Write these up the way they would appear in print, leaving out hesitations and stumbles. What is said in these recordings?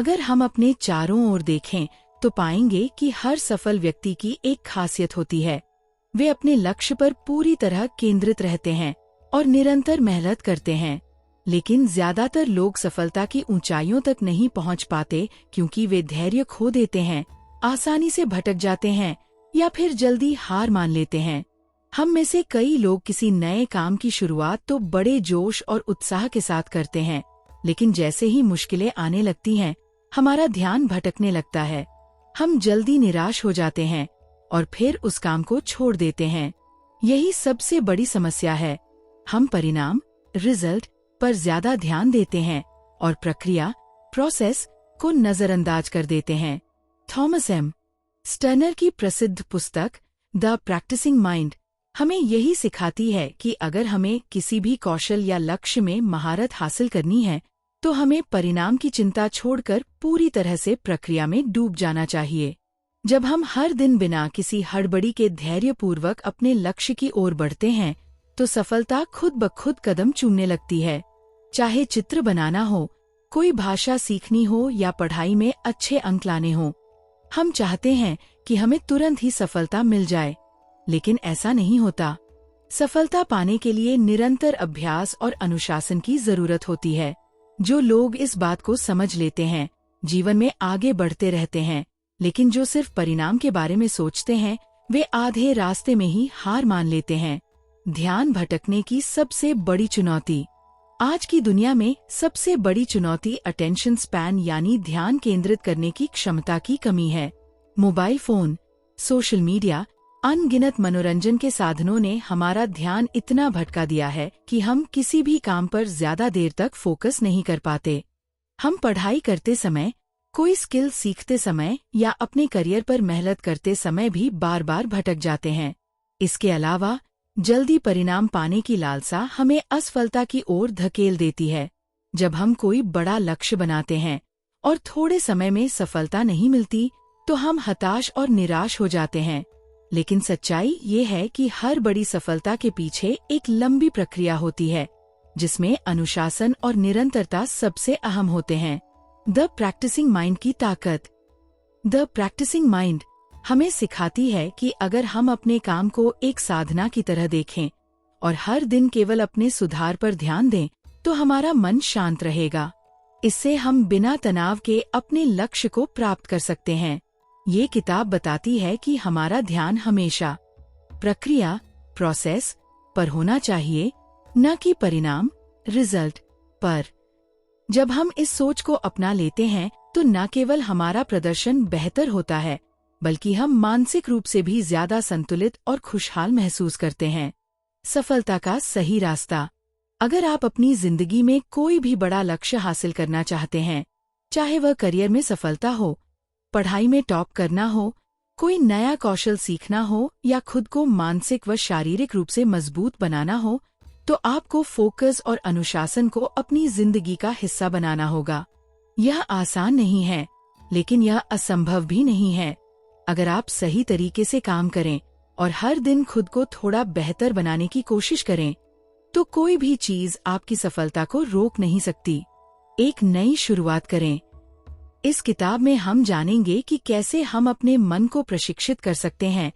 अगर हम अपने चारों ओर देखें तो पाएंगे कि हर सफल व्यक्ति की एक खासियत होती है। वे अपने लक्ष्य पर पूरी तरह केंद्रित रहते हैं और निरंतर मेहनत करते हैं। लेकिन ज्यादातर लोग सफलता की ऊंचाइयों तक नहीं पहुंच पाते क्योंकि वे धैर्य खो देते हैं, आसानी से भटक जाते हैं या फिर जल्दी हार मान लेते हैं। हम में से कई लोग किसी नए काम की शुरुआत तो बड़े जोश और उत्साह के साथ करते हैं, लेकिन जैसे ही मुश्किलें आने लगती हैं, हमारा ध्यान भटकने लगता है। हम जल्दी निराश हो जाते हैं और फिर उस काम को छोड़ देते हैं। यही सबसे बड़ी समस्या है। हम परिणाम, रिजल्ट पर ज्यादा ध्यान देते हैं और प्रक्रिया, प्रोसेस को नजरअंदाज कर देते हैं। थॉमस एम स्टर्नर की प्रसिद्ध पुस्तक द प्रैक्टिसिंग माइंड हमें यही सिखाती है कि अगर हमें किसी भी कौशल या लक्ष्य में महारत हासिल करनी है तो हमें परिणाम की चिंता छोड़कर पूरी तरह से प्रक्रिया में डूब जाना चाहिए। जब हम हर दिन बिना किसी हड़बड़ी के धैर्यपूर्वक अपने लक्ष्य की ओर बढ़ते हैं तो सफलता खुद ब खुद कदम चूमने लगती है। चाहे चित्र बनाना हो, कोई भाषा सीखनी हो या पढ़ाई में अच्छे अंक लाने हो, हम चाहते हैं कि हमें तुरंत ही सफलता मिल जाए, लेकिन ऐसा नहीं होता। सफलता पाने के लिए निरंतर अभ्यास और अनुशासन की जरूरत होती है। जो लोग इस बात को समझ लेते हैं, जीवन में आगे बढ़ते रहते हैं, लेकिन जो सिर्फ परिणाम के बारे में सोचते हैं, वे आधे रास्ते में ही हार मान लेते हैं। ध्यान भटकने की सबसे बड़ी चुनौती। आज की दुनिया में सबसे बड़ी चुनौती अटेंशन स्पैन यानी ध्यान केंद्रित करने की क्षमता की कमी है। मोबाइल फोन, सोशल मीडिया, अनगिनत मनोरंजन के साधनों ने हमारा ध्यान इतना भटका दिया है कि हम किसी भी काम पर ज्यादा देर तक फोकस नहीं कर पाते। हम पढ़ाई करते समय, कोई स्किल सीखते समय या अपने करियर पर मेहनत करते समय भी बार बार भटक जाते हैं। इसके अलावा जल्दी परिणाम पाने की लालसा हमें असफलता की ओर धकेल देती है। जब हम कोई बड़ा लक्ष्य बनाते हैं और थोड़े समय में सफलता नहीं मिलती तो हम हताश और निराश हो जाते हैं। लेकिन सच्चाई ये है कि हर बड़ी सफलता के पीछे एक लंबी प्रक्रिया होती है, जिसमें अनुशासन और निरंतरता सबसे अहम होते हैं। द प्रैक्टिसिंग माइंड की ताकत। द प्रैक्टिसिंग माइंड हमें सिखाती है कि अगर हम अपने काम को एक साधना की तरह देखें और हर दिन केवल अपने सुधार पर ध्यान दें, तो हमारा मन शांत रहेगा। इससे हम बिना तनाव के अपने लक्ष्य को प्राप्त कर सकते हैं। ये किताब बताती है कि हमारा ध्यान हमेशा प्रक्रिया, प्रोसेस पर होना चाहिए, न कि परिणाम, रिजल्ट पर। जब हम इस सोच को अपना लेते हैं तो न केवल हमारा प्रदर्शन बेहतर होता है, बल्कि हम मानसिक रूप से भी ज्यादा संतुलित और खुशहाल महसूस करते हैं। सफलता का सही रास्ता। अगर आप अपनी जिंदगी में कोई भी बड़ा लक्ष्य हासिल करना चाहते हैं, चाहे वह करियर में सफलता हो, पढ़ाई में टॉप करना हो, कोई नया कौशल सीखना हो या खुद को मानसिक व शारीरिक रूप से मजबूत बनाना हो, तो आपको फोकस और अनुशासन को अपनी जिंदगी का हिस्सा बनाना होगा। यह आसान नहीं है, लेकिन यह असंभव भी नहीं है। अगर आप सही तरीके से काम करें और हर दिन खुद को थोड़ा बेहतर बनाने की कोशिश करें, तो कोई भी चीज आपकी सफलता को रोक नहीं सकती। एक नई शुरुआत करें। इस किताब में हम जानेंगे कि कैसे हम अपने मन को प्रशिक्षित कर सकते हैं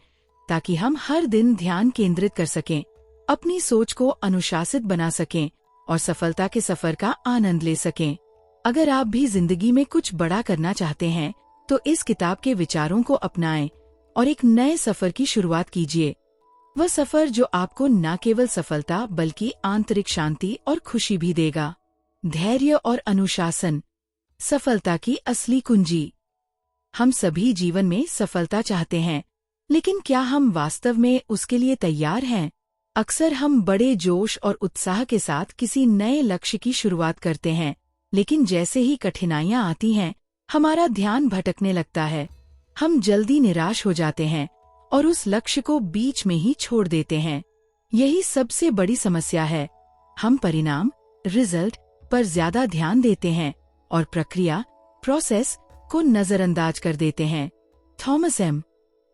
ताकि हम हर दिन ध्यान केंद्रित कर सकें, अपनी सोच को अनुशासित बना सकें और सफलता के सफर का आनंद ले सकें। अगर आप भी जिंदगी में कुछ बड़ा करना चाहते हैं तो इस किताब के विचारों को अपनाएं और एक नए सफर की शुरुआत कीजिए। वह सफर जो आपको न केवल सफलता बल्कि आंतरिक शांति और खुशी भी देगा। धैर्य और अनुशासन, सफलता की असली कुंजी। हम सभी जीवन में सफलता चाहते हैं, लेकिन क्या हम वास्तव में उसके लिए तैयार हैं? अक्सर हम बड़े जोश और उत्साह के साथ किसी नए लक्ष्य की शुरुआत करते हैं, लेकिन जैसे ही कठिनाइयां आती हैं, हमारा ध्यान भटकने लगता है। हम जल्दी निराश हो जाते हैं और उस लक्ष्य को बीच में ही छोड़ देते हैं। यही सबसे बड़ी समस्या है। हम परिणाम, रिजल्ट पर ज्यादा ध्यान देते हैं और प्रक्रिया, प्रोसेस को नजरअंदाज कर देते हैं। थॉमस एम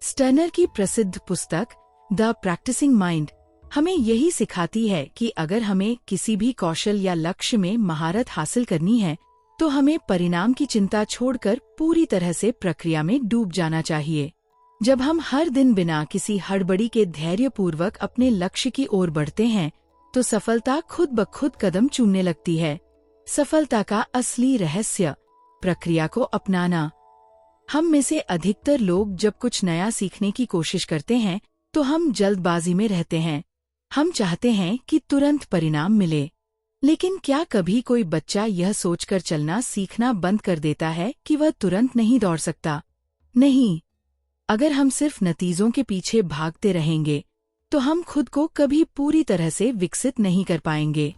स्टर्नर की प्रसिद्ध पुस्तक द प्रैक्टिसिंग माइंड हमें यही सिखाती है कि अगर हमें किसी भी कौशल या लक्ष्य में महारत हासिल करनी है तो हमें परिणाम की चिंता छोड़कर पूरी तरह से प्रक्रिया में डूब जाना चाहिए। जब हम हर दिन बिना किसी हड़बड़ी के धैर्यपूर्वक अपने लक्ष्य की ओर बढ़ते हैं, तो सफलता खुद ब खुद कदम चूमने लगती है। सफलता का असली रहस्य प्रक्रिया को अपनाना। हम में से अधिकतर लोग जब कुछ नया सीखने की कोशिश करते हैं तो हम जल्दबाजी में रहते हैं। हम चाहते हैं कि तुरंत परिणाम मिले। लेकिन क्या कभी कोई बच्चा यह सोचकर चलना सीखना बंद कर देता है कि वह तुरंत नहीं दौड़ सकता? नहीं। अगर हम सिर्फ नतीजों के पीछे भागते रहेंगे तो हम खुद को कभी पूरी तरह से विकसित नहीं कर पाएंगे।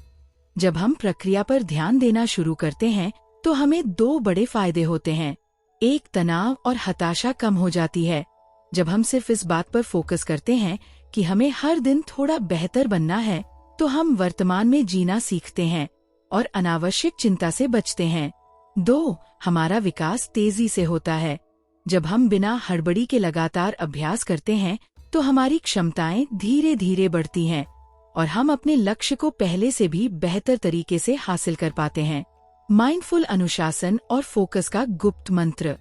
जब हम प्रक्रिया पर ध्यान देना शुरू करते हैं तो हमें 2 बड़े फायदे होते हैं। एक, तनाव और हताशा कम हो जाती है। जब हम सिर्फ इस बात पर फोकस करते हैं कि हमें हर दिन थोड़ा बेहतर बनना है, तो हम वर्तमान में जीना सीखते हैं और अनावश्यक चिंता से बचते हैं। 2, हमारा विकास तेजी से होता है। जब हम बिना हड़बड़ी के लगातार अभ्यास करते हैं तो हमारी क्षमताएं धीरे धीरे बढ़ती हैं और हम अपने लक्ष्य को पहले से भी बेहतर तरीके से हासिल कर पाते हैं। माइंडफुल अनुशासन और फोकस का गुप्त मंत्र।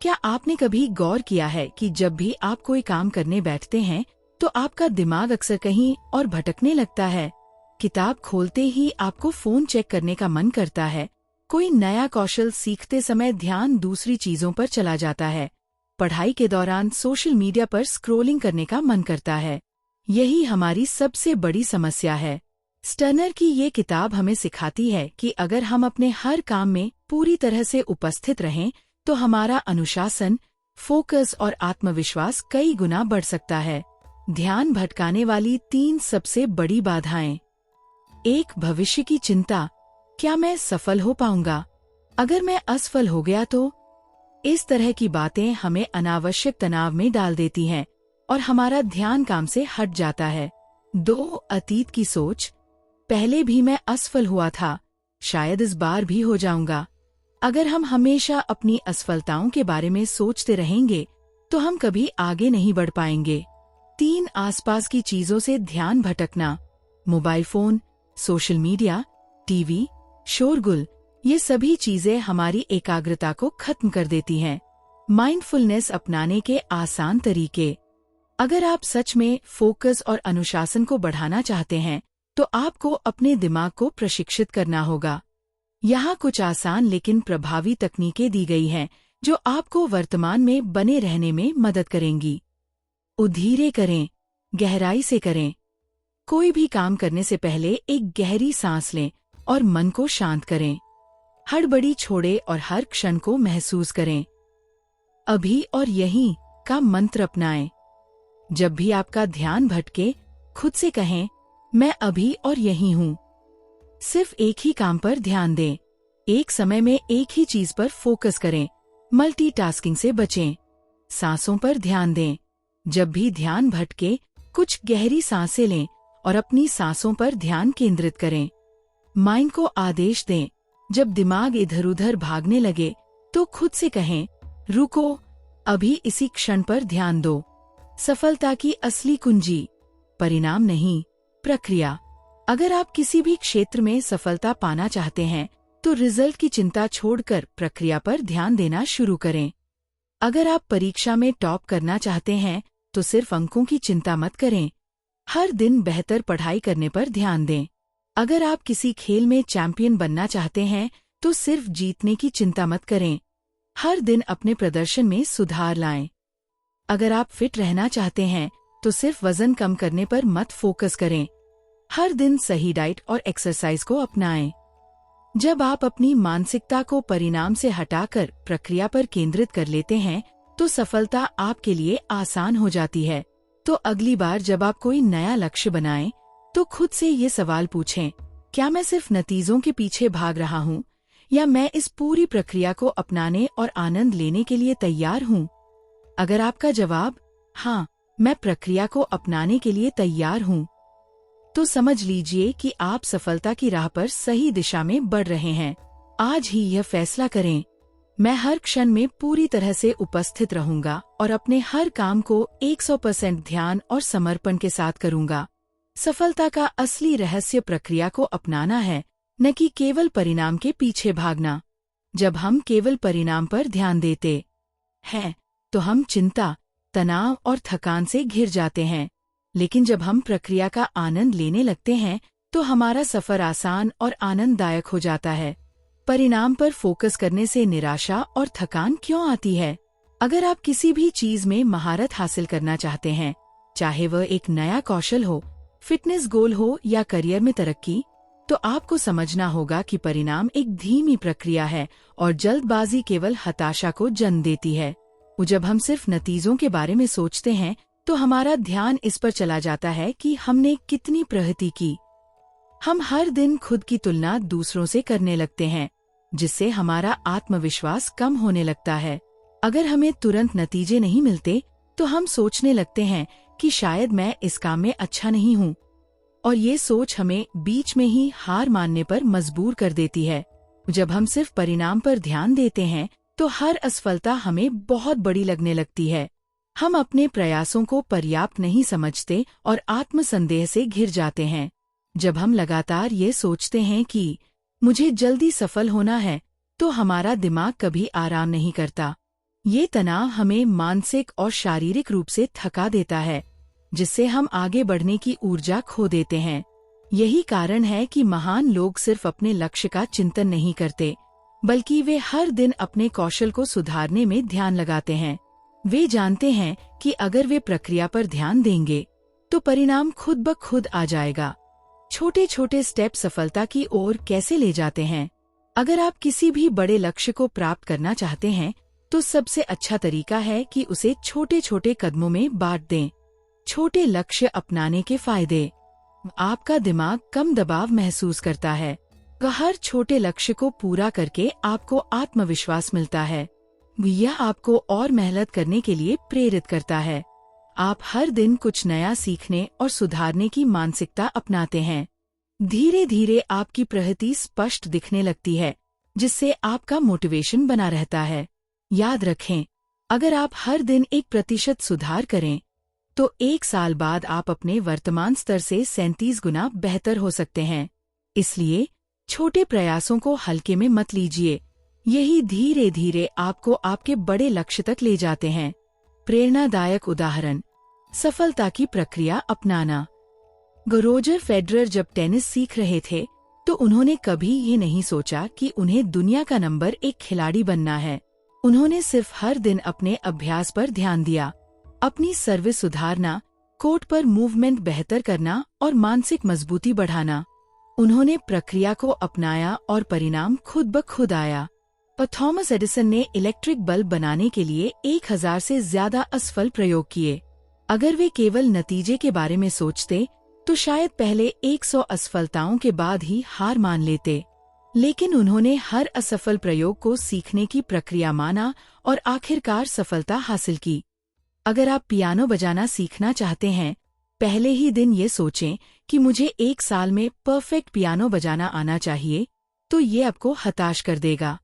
क्या आपने कभी गौर किया है कि जब भी आप कोई काम करने बैठते हैं तो आपका दिमाग अक्सर कहीं और भटकने लगता है? किताब खोलते ही आपको फोन चेक करने का मन करता है। कोई नया कौशल सीखते समय ध्यान दूसरी चीजों पर चला जाता है। पढ़ाई के दौरान सोशल मीडिया पर स्क्रॉलिंग करने का मन करता है। यही हमारी सबसे बड़ी समस्या है। स्टर्नर की ये किताब हमें सिखाती है कि अगर हम अपने हर काम में पूरी तरह से उपस्थित रहें तो हमारा अनुशासन, फोकस और आत्मविश्वास कई गुना बढ़ सकता है। ध्यान भटकाने वाली 3 सबसे बड़ी बाधाएं। 1, भविष्य की चिंता। क्या मैं सफल हो पाऊंगा? अगर मैं असफल हो गया तो? इस तरह की बातें हमें अनावश्यक तनाव में डाल देती हैं और हमारा ध्यान काम से हट जाता है। 2, अतीत की सोच। पहले भी मैं असफल हुआ था, शायद इस बार भी हो जाऊंगा। अगर हम हमेशा अपनी असफलताओं के बारे में सोचते रहेंगे तो हम कभी आगे नहीं बढ़ पाएंगे। 3, आसपास की चीजों से ध्यान भटकना। Mobile phone, social media, TV, शोरगुल, ये सभी चीजें हमारी एकाग्रता को खत्म कर देती हैं। माइंडफुलनेस अपनाने के आसान तरीके। अगर आप सच में फोकस और अनुशासन को बढ़ाना चाहते हैं तो आपको अपने दिमाग को प्रशिक्षित करना होगा। यहाँ कुछ आसान लेकिन प्रभावी तकनीकें दी गई हैं जो आपको वर्तमान में बने रहने में मदद करेंगी। धीरे करें, गहराई से करें। कोई भी काम करने से पहले एक गहरी सांस लें और मन को शांत करें। हड़बड़ी छोड़ें और हर क्षण को महसूस करें। अभी और यहीं का मंत्र अपनाएं। जब भी आपका ध्यान भटके, खुद से कहें, मैं अभी और यहीं हूँ। सिर्फ एक ही काम पर ध्यान दें। एक समय में एक ही चीज पर फोकस करें। मल्टीटास्किंग से बचें। सांसों पर ध्यान दें। जब भी ध्यान भटके, कुछ गहरी सांसें लें और अपनी सांसों पर ध्यान केंद्रित करें। माइंड को आदेश दें। जब दिमाग इधर उधर भागने लगे तो खुद से कहें, रुको, अभी इसी क्षण पर ध्यान दो। सफलता की असली कुंजी परिणाम नहीं, प्रक्रिया। अगर आप किसी भी क्षेत्र में सफलता पाना चाहते हैं तो रिजल्ट की चिंता छोड़कर प्रक्रिया पर ध्यान देना शुरू करें। अगर आप परीक्षा में टॉप करना चाहते हैं तो सिर्फ अंकों की चिंता मत करें, हर दिन बेहतर पढ़ाई करने पर ध्यान दें। अगर आप किसी खेल में चैंपियन बनना चाहते हैं तो सिर्फ जीतने की चिंता मत करें, हर दिन अपने प्रदर्शन में सुधार लाएं। अगर आप फिट रहना चाहते हैं तो सिर्फ वजन कम करने पर मत फोकस करें, हर दिन सही डाइट और एक्सरसाइज को अपनाएं। जब आप अपनी मानसिकता को परिणाम से हटाकर प्रक्रिया पर केंद्रित कर लेते हैं तो सफलता आपके लिए आसान हो जाती है। तो अगली बार जब आप कोई नया लक्ष्य बनाएं तो खुद से ये सवाल पूछें, क्या मैं सिर्फ नतीजों के पीछे भाग रहा हूँ या मैं इस पूरी प्रक्रिया को अपनाने और आनंद लेने के लिए तैयार हूँ? अगर आपका जवाब हाँ, मैं प्रक्रिया को अपनाने के लिए तैयार हूँ, तो समझ लीजिए कि आप सफलता की राह पर सही दिशा में बढ़ रहे हैं। आज ही यह फैसला करें, मैं हर क्षण में पूरी तरह से उपस्थित रहूंगा और अपने हर काम को 100% ध्यान और समर्पण के साथ करूंगा। सफलता का असली रहस्य प्रक्रिया को अपनाना है, न कि केवल परिणाम के पीछे भागना। जब हम केवल परिणाम पर ध्यान देते हैं तो हम चिंता, तनाव और थकान से घिर जाते हैं, लेकिन जब हम प्रक्रिया का आनंद लेने लगते हैं तो हमारा सफर आसान और आनंददायक हो जाता है। परिणाम पर फोकस करने से निराशा और थकान क्यों आती है? अगर आप किसी भी चीज में महारत हासिल करना चाहते हैं, चाहे वह एक नया कौशल हो, फिटनेस गोल हो या करियर में तरक्की, तो आपको समझना होगा कि परिणाम एक धीमी प्रक्रिया है और जल्दबाजी केवल हताशा को जन्म देती है। जब हम सिर्फ नतीजों के बारे में सोचते हैं तो हमारा ध्यान इस पर चला जाता है कि हमने कितनी प्रगति की। हम हर दिन खुद की तुलना दूसरों से करने लगते हैं, जिससे हमारा आत्मविश्वास कम होने लगता है। अगर हमें तुरंत नतीजे नहीं मिलते तो हम सोचने लगते हैं कि शायद मैं इस काम में अच्छा नहीं हूँ, और ये सोच हमें बीच में ही हार मानने पर मजबूर कर देती है। जब हम सिर्फ परिणाम पर ध्यान देते हैं तो हर असफलता हमें बहुत बड़ी लगने लगती है। हम अपने प्रयासों को पर्याप्त नहीं समझते और आत्मसंदेह से घिर जाते हैं। जब हम लगातार ये सोचते हैं कि मुझे जल्दी सफल होना है, तो हमारा दिमाग कभी आराम नहीं करता। ये तनाव हमें मानसिक और शारीरिक रूप से थका देता है, जिससे हम आगे बढ़ने की ऊर्जा खो देते हैं। यही कारण है कि महान लोग सिर्फ अपने लक्ष्य का चिंतन नहीं करते, बल्कि वे हर दिन अपने कौशल को सुधारने में ध्यान लगाते हैं। वे जानते हैं कि अगर वे प्रक्रिया पर ध्यान देंगे तो परिणाम खुद ब खुद आ जाएगा। छोटे छोटे स्टेप सफलता की ओर कैसे ले जाते हैं? अगर आप किसी भी बड़े लक्ष्य को प्राप्त करना चाहते हैं तो सबसे अच्छा तरीका है कि उसे छोटे छोटे कदमों में बांट दें। छोटे लक्ष्य अपनाने के फायदे: आपका दिमाग कम दबाव महसूस करता है। हर छोटे लक्ष्य को पूरा करके आपको आत्मविश्वास मिलता है। यह आपको और मेहनत करने के लिए प्रेरित करता है। आप हर दिन कुछ नया सीखने और सुधारने की मानसिकता अपनाते हैं। धीरे धीरे आपकी प्रगति स्पष्ट दिखने लगती है, जिससे आपका मोटिवेशन बना रहता है। याद रखें, अगर आप हर दिन 1% सुधार करें तो 1 साल बाद आप अपने वर्तमान स्तर से 37 गुना बेहतर हो सकते हैं। इसलिए छोटे प्रयासों को हल्के में मत लीजिए। यही धीरे धीरे आपको आपके बड़े लक्ष्य तक ले जाते हैं। प्रेरणादायक उदाहरण: सफलता की प्रक्रिया अपनाना। रोजर फेडरर जब टेनिस सीख रहे थे तो उन्होंने कभी ये नहीं सोचा कि उन्हें दुनिया का नंबर 1 खिलाड़ी बनना है। उन्होंने सिर्फ हर दिन अपने अभ्यास पर ध्यान दिया, अपनी सर्विस सुधारना, कोर्ट पर मूवमेंट बेहतर करना और मानसिक मजबूती बढ़ाना। उन्होंने प्रक्रिया को अपनाया और परिणाम खुद ब खुद आया। और थॉमस एडिसन ने इलेक्ट्रिक बल्ब बनाने के लिए 1000 से ज्यादा असफल प्रयोग किए। अगर वे केवल नतीजे के बारे में सोचते तो शायद पहले 100 असफलताओं के बाद ही हार मान लेते, लेकिन उन्होंने हर असफल प्रयोग को सीखने की प्रक्रिया माना और आखिरकार सफलता हासिल की। अगर आप पियानो बजाना सीखना चाहते हैं, पहले ही दिन ये सोचें कि मुझे 1 साल में परफेक्ट पियानो बजाना आना चाहिए, तो ये आपको हताश कर देगा।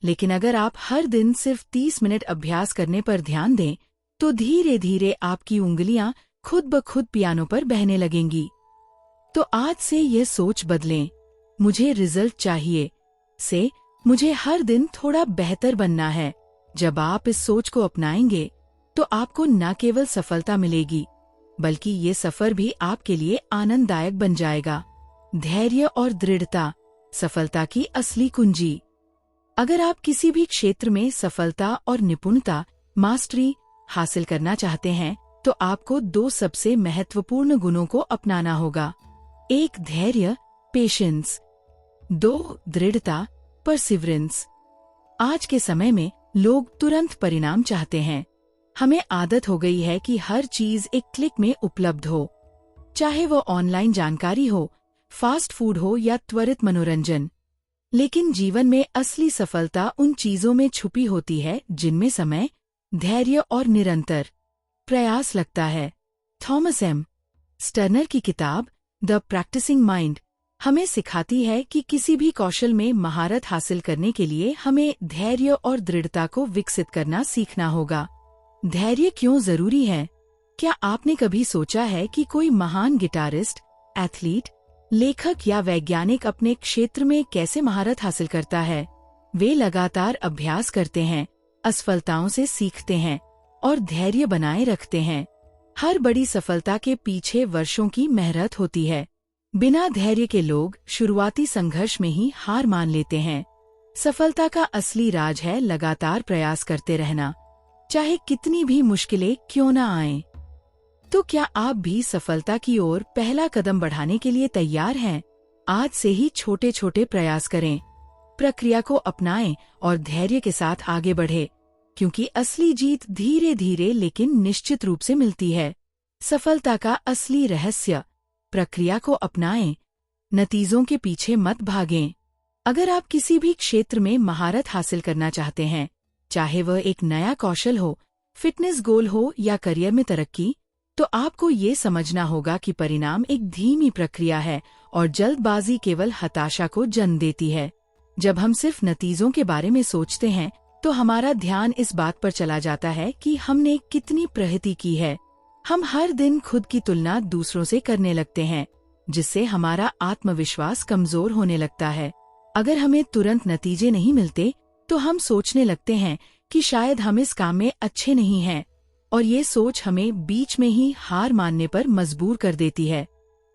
लेकिन अगर आप हर दिन सिर्फ 30 मिनट अभ्यास करने पर ध्यान दें, तो धीरे धीरे आपकी उंगलियां खुद ब खुद पियानो पर बहने लगेंगी। तो आज से ये सोच बदलें, मुझे रिजल्ट चाहिए, से मुझे हर दिन थोड़ा बेहतर बनना है। जब आप इस सोच को अपनाएंगे तो आपको न केवल सफलता मिलेगी, बल्कि ये सफर भी आपके लिए आनंददायक बन जाएगा। धैर्य और दृढ़ता सफलता की असली कुंजी। अगर आप किसी भी क्षेत्र में सफलता और निपुणता, मास्टरी हासिल करना चाहते हैं, तो आपको 2 सबसे महत्वपूर्ण गुणों को अपनाना होगा। 1 धैर्य, पेशेंस। 2 दृढ़ता, परसिवरेंस। आज के समय में लोग तुरंत परिणाम चाहते हैं। हमें आदत हो गई है कि हर चीज एक क्लिक में उपलब्ध हो, चाहे वो ऑनलाइन जानकारी हो, फास्ट फूड हो या त्वरित मनोरंजन। लेकिन जीवन में असली सफलता उन चीजों में छुपी होती है जिनमें समय, धैर्य और निरंतर प्रयास लगता है। थॉमस एम स्टर्नर की किताब द प्रैक्टिसिंग माइंड हमें सिखाती है कि किसी भी कौशल में महारत हासिल करने के लिए हमें धैर्य और दृढ़ता को विकसित करना सीखना होगा। धैर्य क्यों जरूरी है? क्या आपने कभी सोचा है कि कोई महान गिटारिस्ट, एथलीट, लेखक या वैज्ञानिक अपने क्षेत्र में कैसे महारत हासिल करता है? वे लगातार अभ्यास करते हैं, असफलताओं से सीखते हैं और धैर्य बनाए रखते हैं। हर बड़ी सफलता के पीछे वर्षों की मेहनत होती है। बिना धैर्य के लोग शुरुआती संघर्ष में ही हार मान लेते हैं। सफलता का असली राज है लगातार प्रयास करते रहना, चाहे कितनी भी मुश्किलें क्यों न आएं। तो क्या आप भी सफलता की ओर पहला कदम बढ़ाने के लिए तैयार हैं? आज से ही छोटे छोटे प्रयास करें, प्रक्रिया को अपनाएं और धैर्य के साथ आगे बढ़े, क्योंकि असली जीत धीरे धीरे लेकिन निश्चित रूप से मिलती है। सफलता का असली रहस्य, प्रक्रिया को अपनाएं, नतीजों के पीछे मत भागें। अगर आप किसी भी क्षेत्र में महारत हासिल करना चाहते हैं, चाहे वह एक नया कौशल हो, फिटनेस गोल हो या करियर में तरक्की, तो आपको ये समझना होगा कि परिणाम एक धीमी प्रक्रिया है और जल्दबाजी केवल हताशा को जन्म देती है। जब हम सिर्फ नतीजों के बारे में सोचते हैं, तो हमारा ध्यान इस बात पर चला जाता है कि हमने कितनी प्रगति की है। हम हर दिन खुद की तुलना दूसरों से करने लगते हैं, जिससे हमारा आत्मविश्वास कमजोर होने लगता है। अगर हमें तुरंत नतीजे नहीं मिलते, तो हम सोचने लगते हैं कि शायद हम इस काम में अच्छे नहीं हैं, और ये सोच हमें बीच में ही हार मानने पर मजबूर कर देती है।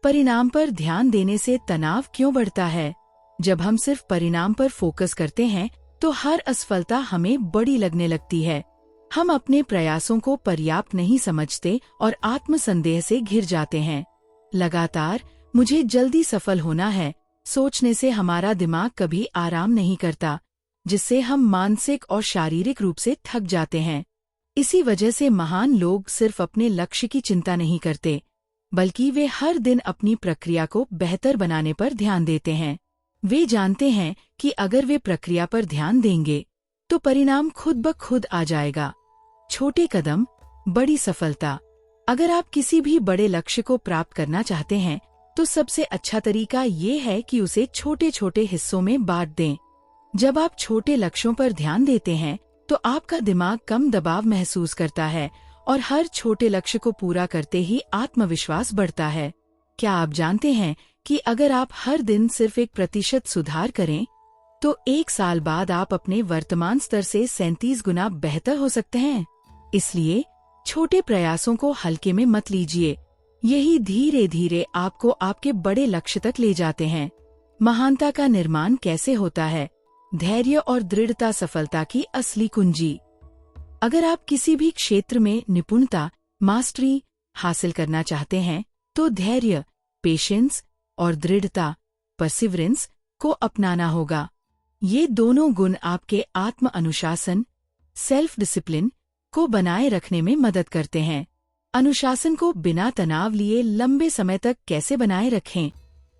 परिणाम पर ध्यान देने से तनाव क्यों बढ़ता है? जब हम सिर्फ परिणाम पर फोकस करते हैं, तो हर असफलता हमें बड़ी लगने लगती है। हम अपने प्रयासों को पर्याप्त नहीं समझते और आत्मसंदेह से घिर जाते हैं। लगातार मुझे जल्दी सफल होना है सोचने से हमारा दिमाग कभी आराम नहीं करता, जिससे हम मानसिक और शारीरिक रूप से थक जाते हैं। इसी वजह से महान लोग सिर्फ अपने लक्ष्य की चिंता नहीं करते, बल्कि वे हर दिन अपनी प्रक्रिया को बेहतर बनाने पर ध्यान देते हैं। वे जानते हैं कि अगर वे प्रक्रिया पर ध्यान देंगे, तो परिणाम खुद ब खुद आ जाएगा। छोटे कदम, बड़ी सफलता। अगर आप किसी भी बड़े लक्ष्य को प्राप्त करना चाहते हैं, तो सबसे अच्छा तरीका ये है कि उसे छोटे छोटे हिस्सों में बांट दें। जब आप छोटे लक्ष्यों पर ध्यान देते हैं, तो आपका दिमाग कम दबाव महसूस करता है और हर छोटे लक्ष्य को पूरा करते ही आत्मविश्वास बढ़ता है। क्या आप जानते हैं कि अगर आप हर दिन सिर्फ 1% सुधार करें, तो 1 साल बाद आप अपने वर्तमान स्तर से 37 गुना बेहतर हो सकते हैं। इसलिए छोटे प्रयासों को हल्के में मत लीजिए, यही धीरे धीरे आपको आपके बड़े लक्ष्य तक ले जाते हैं। महानता का निर्माण कैसे होता है? धैर्य और दृढ़ता सफलता की असली कुंजी। अगर आप किसी भी क्षेत्र में निपुणता, मास्टरी हासिल करना चाहते हैं, तो धैर्य, पेशेंस और दृढ़ता, परसिवरेंस को अपनाना होगा। ये दोनों गुण आपके आत्म अनुशासन, सेल्फ डिसिप्लिन को बनाए रखने में मदद करते हैं। अनुशासन को बिना तनाव लिए लंबे समय तक कैसे बनाए रखें?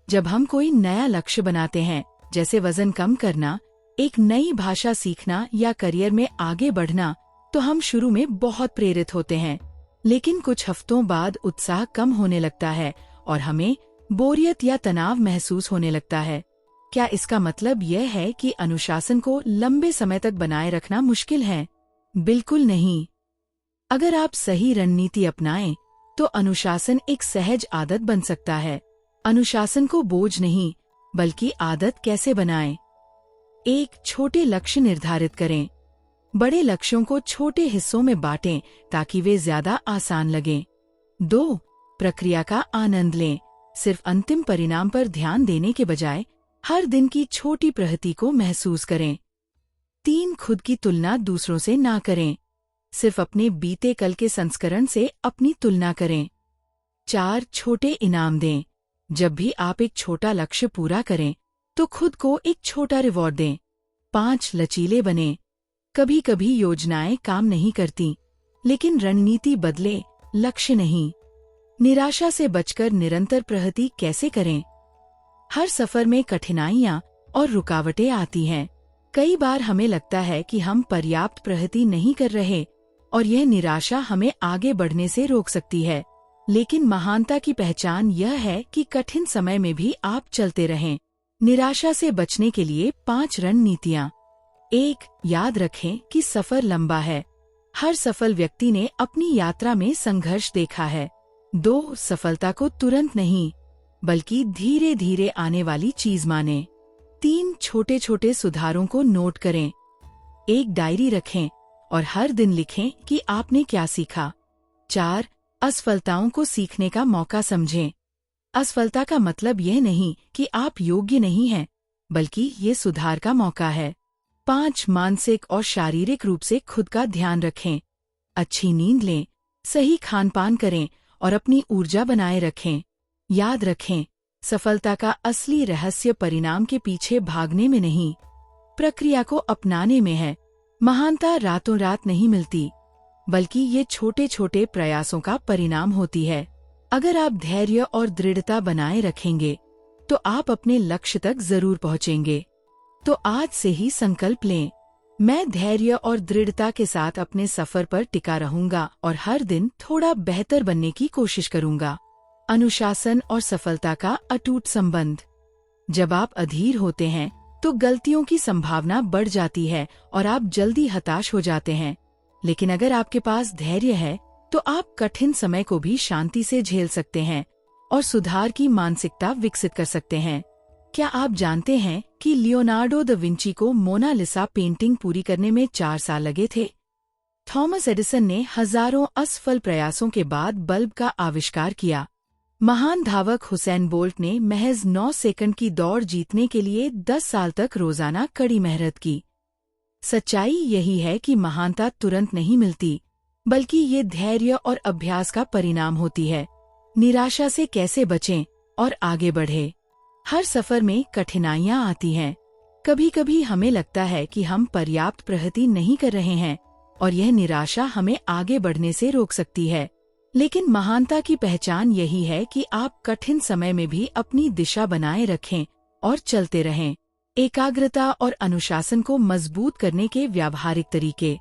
जब हम कोई नया लक्ष्य बनाते हैं, जैसे वजन कम करना, एक नई भाषा सीखना या करियर में आगे बढ़ना, तो हम शुरू में बहुत प्रेरित होते हैं, लेकिन कुछ हफ्तों बाद उत्साह कम होने लगता है और हमें बोरियत या तनाव महसूस होने लगता है। क्या इसका मतलब यह है कि अनुशासन को लंबे समय तक बनाए रखना मुश्किल है? बिल्कुल नहीं। अगर आप सही रणनीति अपनाएं, तो अनुशासन एक सहज आदत बन सकता है। अनुशासन को बोझ नहीं, बल्कि आदत कैसे बनाएं? 1. छोटे लक्ष्य निर्धारित करें। बड़े लक्ष्यों को छोटे हिस्सों में बांटें ताकि वे ज्यादा आसान लगें। 2. प्रक्रिया का आनंद लें। सिर्फ अंतिम परिणाम पर ध्यान देने के बजाय हर दिन की छोटी प्रगति को महसूस करें। 3. खुद की तुलना दूसरों से ना करें। सिर्फ अपने बीते कल के संस्करण से अपनी तुलना करें। 4. छोटे इनाम दें। जब भी आप एक छोटा लक्ष्य पूरा करें, तो खुद को एक छोटा रिवॉर्ड दें। 5. लचीले बनें। कभी कभी योजनाएं काम नहीं करती, लेकिन रणनीति बदले, लक्ष्य नहीं। निराशा से बचकर निरंतर प्रगति कैसे करें? हर सफर में कठिनाइयां और रुकावटें आती हैं। कई बार हमें लगता है कि हम पर्याप्त प्रगति नहीं कर रहे और यह निराशा हमें आगे बढ़ने से रोक सकती है। लेकिन महानता की पहचान यह है कि कठिन समय में भी आप चलते रहें। निराशा से बचने के लिए 5 रणनीतियां। 1. याद रखें कि सफर लंबा है। हर सफल व्यक्ति ने अपनी यात्रा में संघर्ष देखा है। 2. सफलता को तुरंत नहीं, बल्कि धीरे धीरे आने वाली चीज माने। 3 छोटे छोटे सुधारों को नोट करें। एक डायरी रखें और हर दिन लिखें कि आपने क्या सीखा। 4 असफलताओं को सीखने का मौका समझें। असफलता का मतलब यह नहीं कि आप योग्य नहीं हैं, बल्कि ये सुधार का मौका है। 5 मानसिक और शारीरिक रूप से खुद का ध्यान रखें। अच्छी नींद लें, सही खान-पान करें और अपनी ऊर्जा बनाए रखें। याद रखें, सफलता का असली रहस्य परिणाम के पीछे भागने में नहीं, प्रक्रिया को अपनाने में है। महानता रातों रात नहीं मिलती, बल्कि ये छोटे छोटे प्रयासों का परिणाम होती है। अगर आप धैर्य और दृढ़ता बनाए रखेंगे, तो आप अपने लक्ष्य तक जरूर पहुंचेंगे। तो आज से ही संकल्प लें, मैं धैर्य और दृढ़ता के साथ अपने सफर पर टिका रहूंगा और हर दिन थोड़ा बेहतर बनने की कोशिश करूंगा। अनुशासन और सफलता का अटूट संबंध। जब आप अधीर होते हैं, तो गलतियों की संभावना बढ़ जाती है और आप जल्दी हताश हो जाते हैं। लेकिन अगर आपके पास धैर्य है, तो आप कठिन समय को भी शांति से झेल सकते हैं और सुधार की मानसिकता विकसित कर सकते हैं। क्या आप जानते हैं कि लियोनार्डो द विंची को मोनालिसा पेंटिंग पूरी करने में 4 साल लगे थे? थॉमस एडिसन ने हजारों असफल प्रयासों के बाद बल्ब का आविष्कार किया। महान धावक हुसैन बोल्ट ने महज 9 सेकंड की दौड़ जीतने के लिए 10 साल तक रोजाना कड़ी मेहनत की। सच्चाई यही है कि महानता तुरंत नहीं मिलती, बल्कि ये धैर्य और अभ्यास का परिणाम होती है। निराशा से कैसे बचें और आगे बढ़े? हर सफर में कठिनाइयां आती हैं। कभी कभी हमें लगता है कि हम पर्याप्त प्रगति नहीं कर रहे हैं और यह निराशा हमें आगे बढ़ने से रोक सकती है। लेकिन महानता की पहचान यही है कि आप कठिन समय में भी अपनी दिशा बनाए रखें और चलते रहें। एकाग्रता और अनुशासन को मजबूत करने के व्यावहारिक तरीके।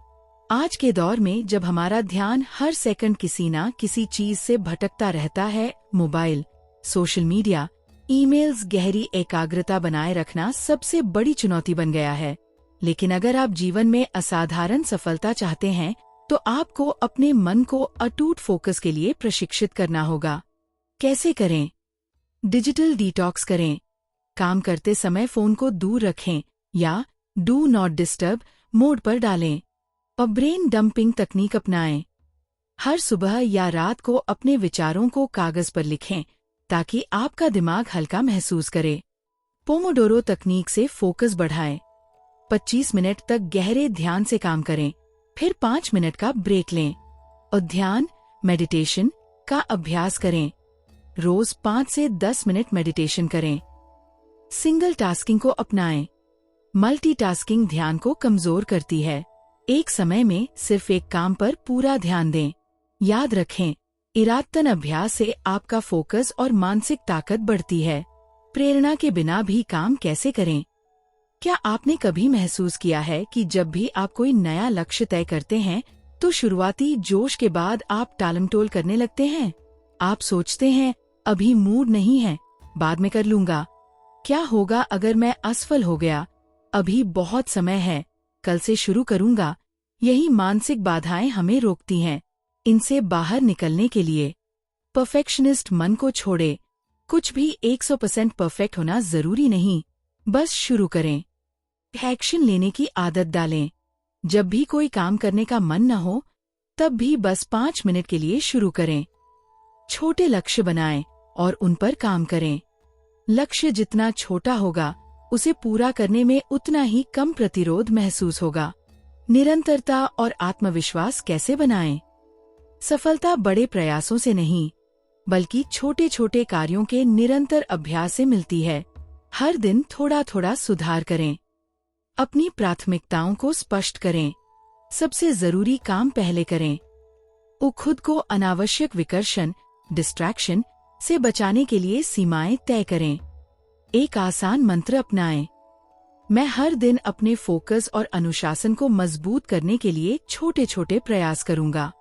आज के दौर में जब हमारा ध्यान हर सेकंड किसी न किसी चीज से भटकता रहता है, मोबाइल, सोशल मीडिया, ईमेल्स, गहरी एकाग्रता बनाए रखना सबसे बड़ी चुनौती बन गया है। लेकिन अगर आप जीवन में असाधारण सफलता चाहते हैं, तो आपको अपने मन को अटूट फोकस के लिए प्रशिक्षित करना होगा। कैसे करें? डिजिटल डिटॉक्स करें। काम करते समय फोन को दूर रखें या डू नॉट डिस्टर्ब मोड पर डालें। और ब्रेन डंपिंग तकनीक अपनाएं। हर सुबह या रात को अपने विचारों को कागज पर लिखें, ताकि आपका दिमाग हल्का महसूस करे। पोमोडोरो तकनीक से फोकस बढ़ाएं। 25 मिनट तक गहरे ध्यान से काम करें, फिर 5 मिनट का ब्रेक लें और ध्यान, मेडिटेशन का अभ्यास करें। रोज 5 से 10 मिनट मेडिटेशन करें। सिंगल टास्किंग को अपनाएं। मल्टीटास्किंग ध्यान को कमजोर करती है। एक समय में सिर्फ एक काम पर पूरा ध्यान दें। याद रखें, इरादतन अभ्यास से आपका फोकस और मानसिक ताकत बढ़ती है। प्रेरणा के बिना भी काम कैसे करें? क्या आपने कभी महसूस किया है कि जब भी आप कोई नया लक्ष्य तय करते हैं, तो शुरुआती जोश के बाद आप टालमटोल करने लगते हैं? आप सोचते हैं, अभी मूड नहीं है, बाद में कर लूंगा। क्या होगा अगर मैं असफल हो गया? अभी बहुत समय है, कल से शुरू करूंगा। यही मानसिक बाधाएं हमें रोकती हैं। इनसे बाहर निकलने के लिए परफेक्शनिस्ट मन को छोड़े। कुछ भी 100% परफेक्ट होना जरूरी नहीं, बस शुरू करें। एक्शन लेने की आदत डालें। जब भी कोई काम करने का मन न हो, तब भी बस 5 मिनट के लिए शुरू करें। छोटे लक्ष्य बनाएं और उन पर काम करें। लक्ष्य जितना छोटा होगा, उसे पूरा करने में उतना ही कम प्रतिरोध महसूस होगा। निरंतरता और आत्मविश्वास कैसे बनाएं? सफलता बड़े प्रयासों से नहीं, बल्कि छोटे छोटे कार्यों के निरंतर अभ्यास से मिलती है। हर दिन थोड़ा थोड़ा सुधार करें। अपनी प्राथमिकताओं को स्पष्ट करें। सबसे जरूरी काम पहले करें। खुद को अनावश्यक विकर्षण, डिस्ट्रैक्शन से बचाने के लिए सीमाएं तय करें। एक आसान मंत्र अपनाएं। मैं हर दिन अपने फोकस और अनुशासन को मजबूत करने के लिए छोटे छोटे प्रयास करूंगा।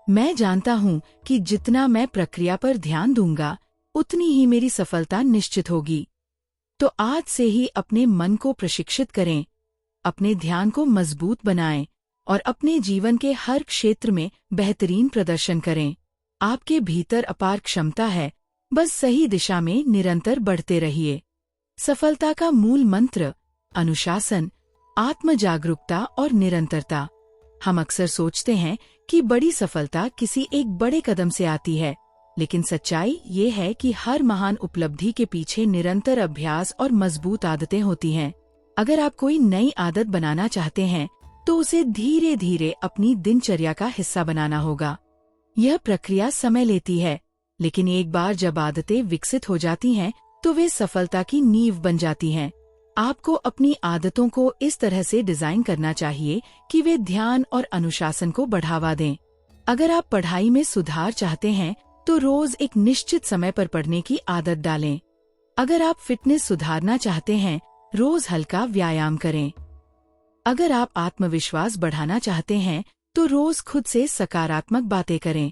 मैं जानता हूं कि जितना मैं प्रक्रिया पर ध्यान दूंगा, उतनी ही मेरी सफलता निश्चित होगी। तो आज से ही अपने मन को प्रशिक्षित करें, अपने ध्यान को मजबूत बनाएं और अपने जीवन के हर क्षेत्र में बेहतरीन प्रदर्शन करें। आपके भीतर अपार क्षमता है, बस सही दिशा में निरंतर बढ़ते रहिए। सफलता का मूल मंत्र अनुशासन, आत्म जागरूकता और निरंतरता। हम अक्सर सोचते हैं कि बड़ी सफलता किसी एक बड़े कदम से आती है, लेकिन सच्चाई ये है कि हर महान उपलब्धि के पीछे निरंतर अभ्यास और मजबूत आदतें होती हैं। अगर आप कोई नई आदत बनाना चाहते हैं, तो उसे धीरे धीरे अपनी दिनचर्या का हिस्सा बनाना होगा। यह प्रक्रिया समय लेती है, लेकिन एक बार जब आदतें विकसित हो जाती हैं, तो वे सफलता की नींव बन जाती हैं। आपको अपनी आदतों को इस तरह से डिजाइन करना चाहिए कि वे ध्यान और अनुशासन को बढ़ावा दें। अगर आप पढ़ाई में सुधार चाहते हैं, तो रोज एक निश्चित समय पर पढ़ने की आदत डालें। अगर आप फिटनेस सुधारना चाहते हैं, रोज हल्का व्यायाम करें। अगर आप आत्मविश्वास बढ़ाना चाहते हैं, तो रोज खुद से सकारात्मक बातें करें।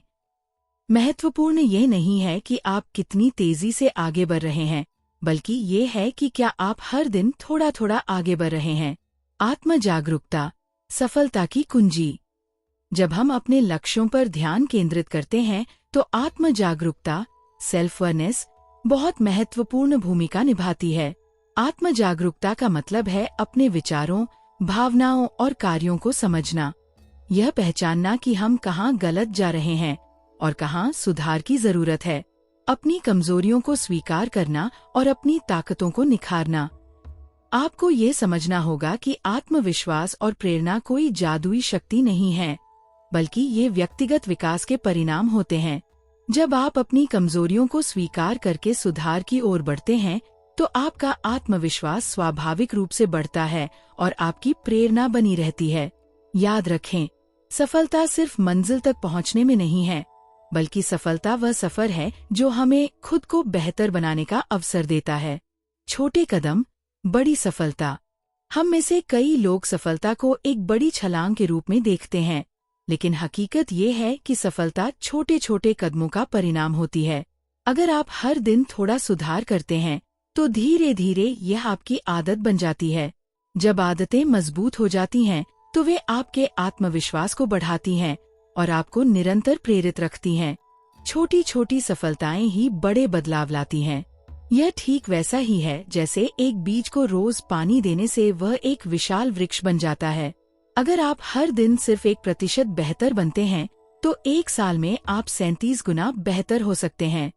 महत्वपूर्ण ये नहीं है कि आप कितनी तेजी से आगे बढ़ रहे हैं, बल्कि ये है कि क्या आप हर दिन थोड़ा थोड़ा आगे बढ़ रहे हैं। आत्म जागरूकता, सफलता की कुंजी। जब हम अपने लक्ष्यों पर ध्यान केंद्रित करते हैं, तो आत्म जागरूकता, सेल्फ अवेयरनेस, बहुत महत्वपूर्ण भूमिका निभाती है। आत्म जागरूकता का मतलब है अपने विचारों, भावनाओं और कार्यों को समझना। यह पहचानना कि हम कहाँ गलत जा रहे हैं और कहाँ सुधार की जरूरत है। अपनी कमजोरियों को स्वीकार करना और अपनी ताकतों को निखारना। आपको ये समझना होगा कि आत्मविश्वास और प्रेरणा कोई जादुई शक्ति नहीं है, बल्कि ये व्यक्तिगत विकास के परिणाम होते हैं। जब आप अपनी कमजोरियों को स्वीकार करके सुधार की ओर बढ़ते हैं, तो आपका आत्मविश्वास स्वाभाविक रूप से बढ़ता है और आपकी प्रेरणा बनी रहती है। याद रखें, सफलता सिर्फ मंजिल तक पहुंचने में नहीं है, बल्कि सफलता वह सफर है जो हमें खुद को बेहतर बनाने का अवसर देता है। छोटे कदम, बड़ी सफलता। हम में से कई लोग सफलता को एक बड़ी छलांग के रूप में देखते हैं, लेकिन हकीकत ये है कि सफलता छोटे छोटे कदमों का परिणाम होती है। अगर आप हर दिन थोड़ा सुधार करते हैं, तो धीरे धीरे यह आपकी आदत बन जाती है। जब आदतें मजबूत हो जाती हैं, तो वे आपके आत्मविश्वास को बढ़ाती हैं और आपको निरंतर प्रेरित रखती हैं। छोटी छोटी सफलताएं ही बड़े बदलाव लाती हैं। यह ठीक वैसा ही है जैसे एक बीज को रोज पानी देने से वह एक विशाल वृक्ष बन जाता है। अगर आप हर दिन सिर्फ 1% बेहतर बनते हैं, तो एक साल में आप 37 गुना बेहतर हो सकते हैं।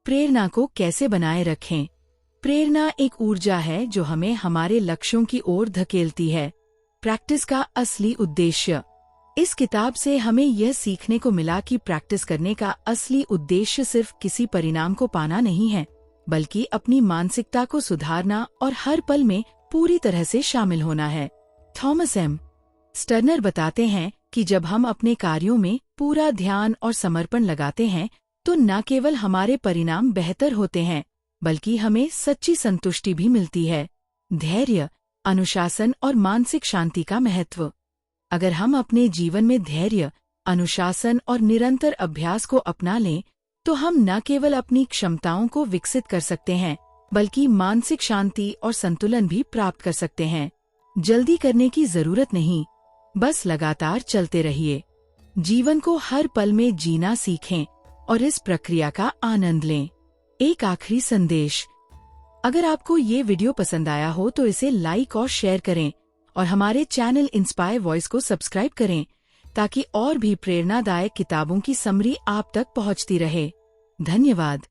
प्रेरणा को कैसे बनाए रखें? प्रेरणा एक ऊर्जा है जो हमें हमारे लक्ष्यों की ओर धकेलती है। प्रैक्टिस का असली उद्देश्य। इस किताब से हमें यह सीखने को मिला कि प्रैक्टिस करने का असली उद्देश्य सिर्फ किसी परिणाम को पाना नहीं है, बल्कि अपनी मानसिकता को सुधारना और हर पल में पूरी तरह से शामिल होना है। थॉमस एम स्टर्नर बताते हैं कि जब हम अपने कार्यों में पूरा ध्यान और समर्पण लगाते हैं, तो न केवल हमारे परिणाम बेहतर होते हैं, बल्कि हमें सच्ची संतुष्टि भी मिलती है। धैर्य, अनुशासन और मानसिक शांति का महत्व। अगर हम अपने जीवन में धैर्य, अनुशासन और निरंतर अभ्यास को अपना लें, तो हम न केवल अपनी क्षमताओं को विकसित कर सकते हैं, बल्कि मानसिक शांति और संतुलन भी प्राप्त कर सकते हैं। जल्दी करने की जरूरत नहीं, बस लगातार चलते रहिए। जीवन को हर पल में जीना सीखें और इस प्रक्रिया का आनंद लें। एक आखिरी संदेश। अगर आपको ये वीडियो पसंद आया हो तो इसे लाइक और शेयर करें और हमारे चैनल इंस्पायर वॉइस को सब्सक्राइब करें, ताकि और भी प्रेरणादायक किताबों की समरी आप तक पहुंचती रहे। धन्यवाद।